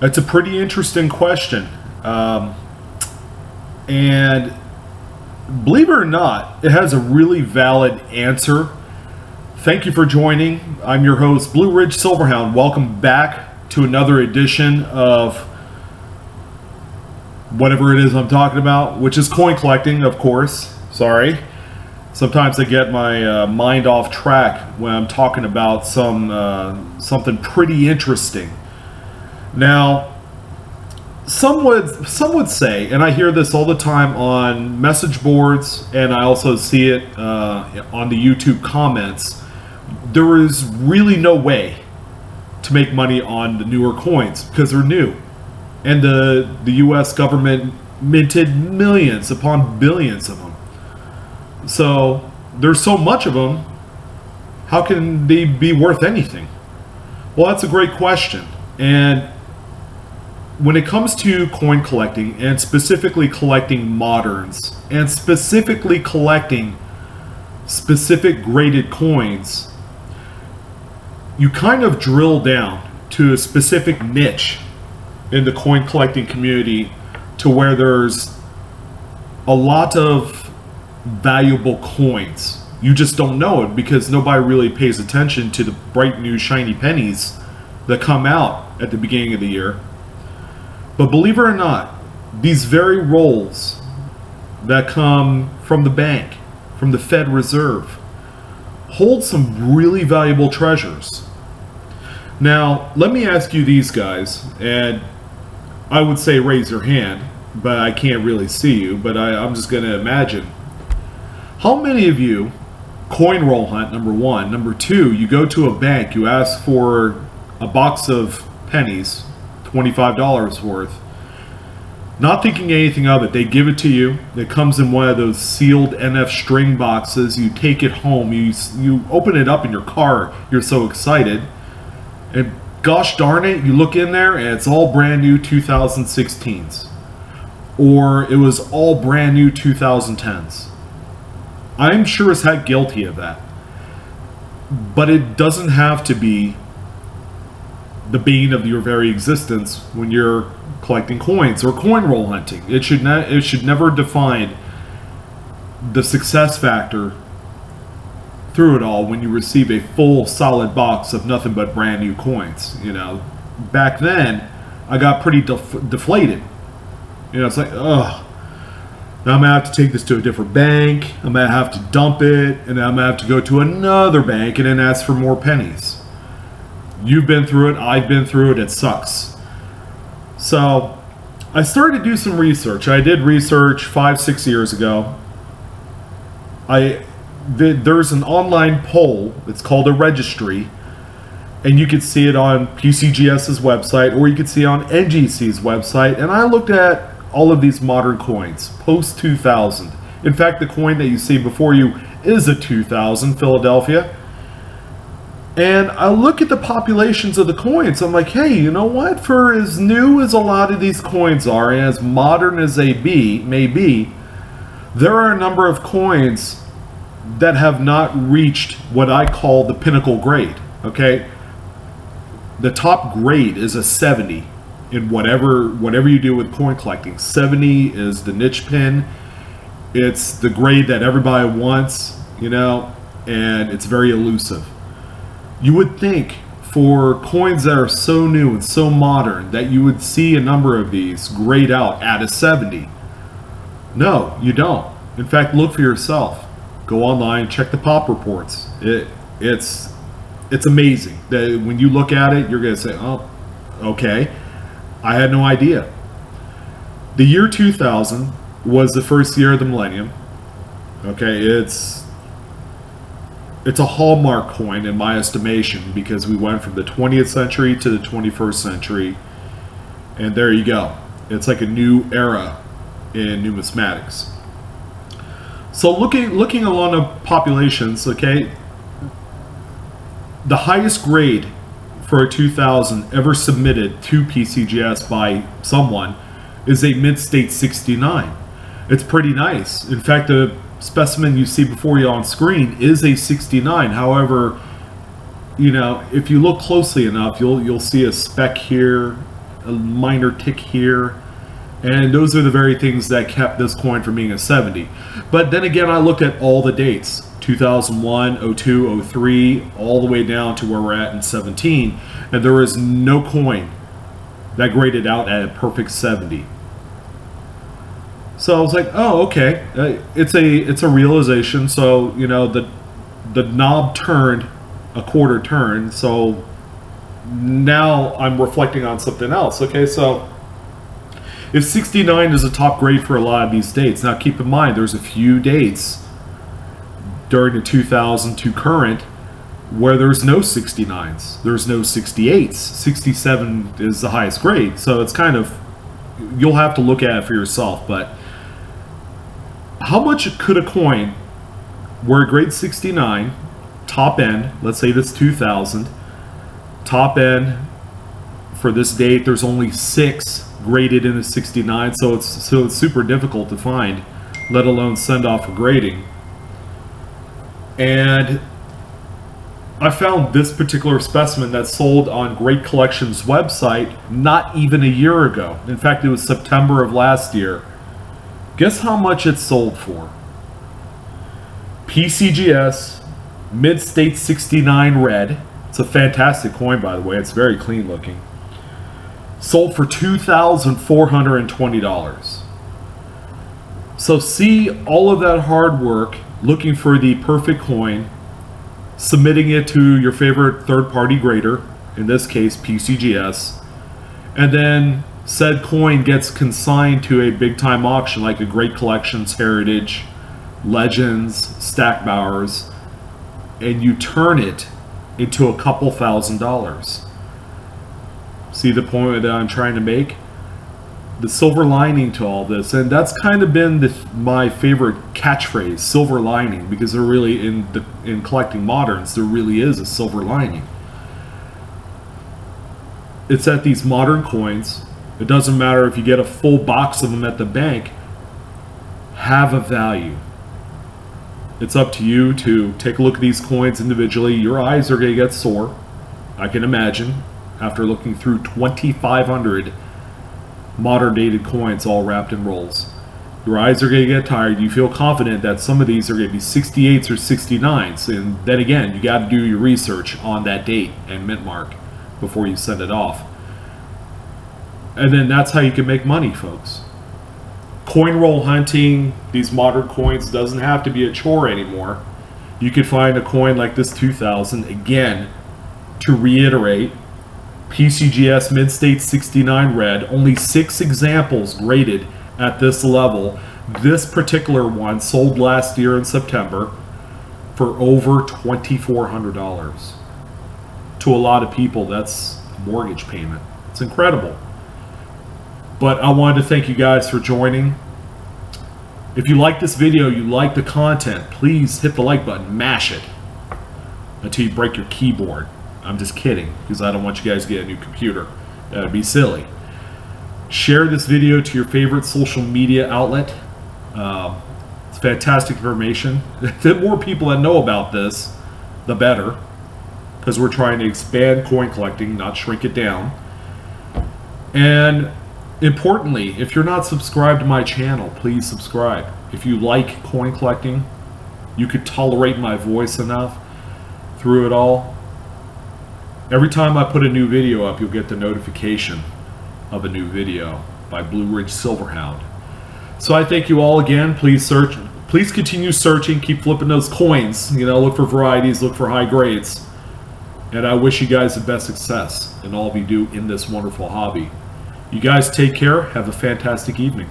It's a pretty interesting question. And believe it or not, it has a really valid answer. Thank you for joining. I'm your host, Blue Ridge Silverhound. Welcome back to another edition of whatever it is I'm talking about, which is coin collecting, of course. Sorry. Sometimes I get my mind off track when I'm talking about something pretty interesting. Now, some would say, and I hear this all the time on message boards, and I also see it on the YouTube comments, there is really no way to make money on the newer coins because they're new. And the US government minted millions upon billions of them. So there's so much of them, how can they be worth anything? Well, that's a great question. And when it comes to coin collecting, and specifically collecting moderns, and specifically collecting specific graded coins, you kind of drill down to a specific niche in the coin collecting community to where there's a lot of valuable coins. You just don't know it because nobody really pays attention to the bright new shiny pennies that come out at the beginning of the year. But believe it or not, these very rolls that come from the bank, from the Fed Reserve, hold some really valuable treasures. Now, let me ask you these guys, and I would say raise your hand, but I can't really see you, but I'm just going to imagine. How many of you coin roll hunt, number one? Number two, you go to a bank, you ask for a box of pennies, $25 worth, not thinking anything of it. They give it to you. It comes in one of those sealed NF string boxes. You take it home. You open it up in your car. You're so excited. And gosh darn it, you look in there and it's all brand new 2016s. Or it was all brand new 2010s. I'm sure as heck guilty of that. But it doesn't have to be the bane of your very existence when you're collecting coins or coin roll hunting. It should never define the success factor through it all when you receive a full solid box of nothing but brand new coins. You know, back then I got pretty deflated. You know, it's like, ugh, now I'm gonna have to take this to a different bank, I'm gonna have to dump it, and then I'm gonna have to go to another bank and then ask for more pennies. You've been through it, I've been through it, it sucks. So I started to do some research. I did research 5-6 years ago. There's an online poll, it's called a registry, and you can see it on PCGS's website, or you can see it on NGC's website, and I looked at all of these modern coins, post 2000. In fact, the coin that you see before you is a 2000 Philadelphia. And I look at the populations of the coins. I'm like, hey, you know what? For as new as a lot of these coins are, and as modern as they may be, there are a number of coins that have not reached what I call the pinnacle grade. Okay, the top grade is a 70 in whatever you do with coin collecting. 70 is the niche pin. It's the grade that everybody wants, you know, and it's very elusive. You would think for coins that are so new and so modern that you would see a number of these grade out at a 70. No, you don't. In fact, look for yourself. Go online, check the pop reports. It's amazing that when you look at it, you're going to say, oh, okay, I had no idea. The year 2000 was the first year of the millennium. Okay, it's a hallmark coin in my estimation because we went from the 20th century to the 21st century, and there you go. It's like a new era in numismatics. So looking along the populations, okay, the highest grade for a 2000 ever submitted to PCGS by someone is a mid-state 69. It's pretty nice. In fact, the specimen you see before you on screen is a 69. However, you know, if you look closely enough, you'll see a speck here, a minor tick here. And those are the very things that kept this coin from being a 70. But then again, I looked at all the dates, 2001, 02, 03, all the way down to where we're at in 17. And there is no coin that graded out at a perfect 70. So I was like, oh, okay, it's a realization. So, you know, the knob turned a quarter turn. So now I'm reflecting on something else. Okay, so if 69 is a top grade for a lot of these dates, now keep in mind there's a few dates during the 2000 to current where there's no 69s, there's no 68s. 67 is the highest grade, so it's kind of, you'll have to look at it for yourself. But how much could a coin where grade 69, top end, let's say this 2000, top end for this date, there's only 6 graded in the 69, so it's super difficult to find, let alone send off for grading. And I found this particular specimen that sold on Great Collections website not even a year ago. In fact, it was September of last year. Guess how much it sold for? PCGS Mid-State 69 red. It's a fantastic coin, by the way. It's very clean looking. Sold for $2,420. So see all of that hard work looking for the perfect coin, submitting it to your favorite third-party grader, in this case PCGS, and then said coin gets consigned to a big-time auction like a Great Collections, Heritage, Legends, Stackbowers, and you turn it into a couple $1,000s. See the point that I'm trying to make? The silver lining to all this, and that's kind of been my favorite catchphrase, silver lining, because there really, in collecting moderns, there really is a silver lining. It's that these modern coins, it doesn't matter if you get a full box of them at the bank, have a value. It's up to you to take a look at these coins individually. Your eyes are going to get sore, I can imagine, after looking through 2,500 modern dated coins all wrapped in rolls. Your eyes are going to get tired. You feel confident that some of these are going to be 68s or 69s, and then again, you got to do your research on that date and mint mark before you send it off. And then that's how you can make money, folks. Coin roll hunting, these modern coins, doesn't have to be a chore anymore. You could find a coin like this 2000, again, to reiterate, PCGS Mid-State 69 red, only 6 examples graded at this level. This particular one sold last year in September for over $2,400. To a lot of people, that's a mortgage payment. It's incredible. But I wanted to thank you guys for joining. If you like this video, you like the content, please hit the like button, mash it until you break your keyboard. I'm just kidding, because I don't want you guys to get a new computer. That would be silly. Share this video to your favorite social media outlet. It's fantastic information. The more people that know about this, the better, because we're trying to expand coin collecting, not shrink it down. And importantly, if you're not subscribed to my channel, please subscribe. If you like coin collecting, you could tolerate my voice enough through it all. Every time I put a new video up, you'll get the notification of a new video by Blue Ridge Silverhound. So I thank you all again. Please continue searching, keep flipping those coins. You know, look for varieties, look for high grades. And I wish you guys the best success in all of you do in this wonderful hobby. You guys take care. Have a fantastic evening.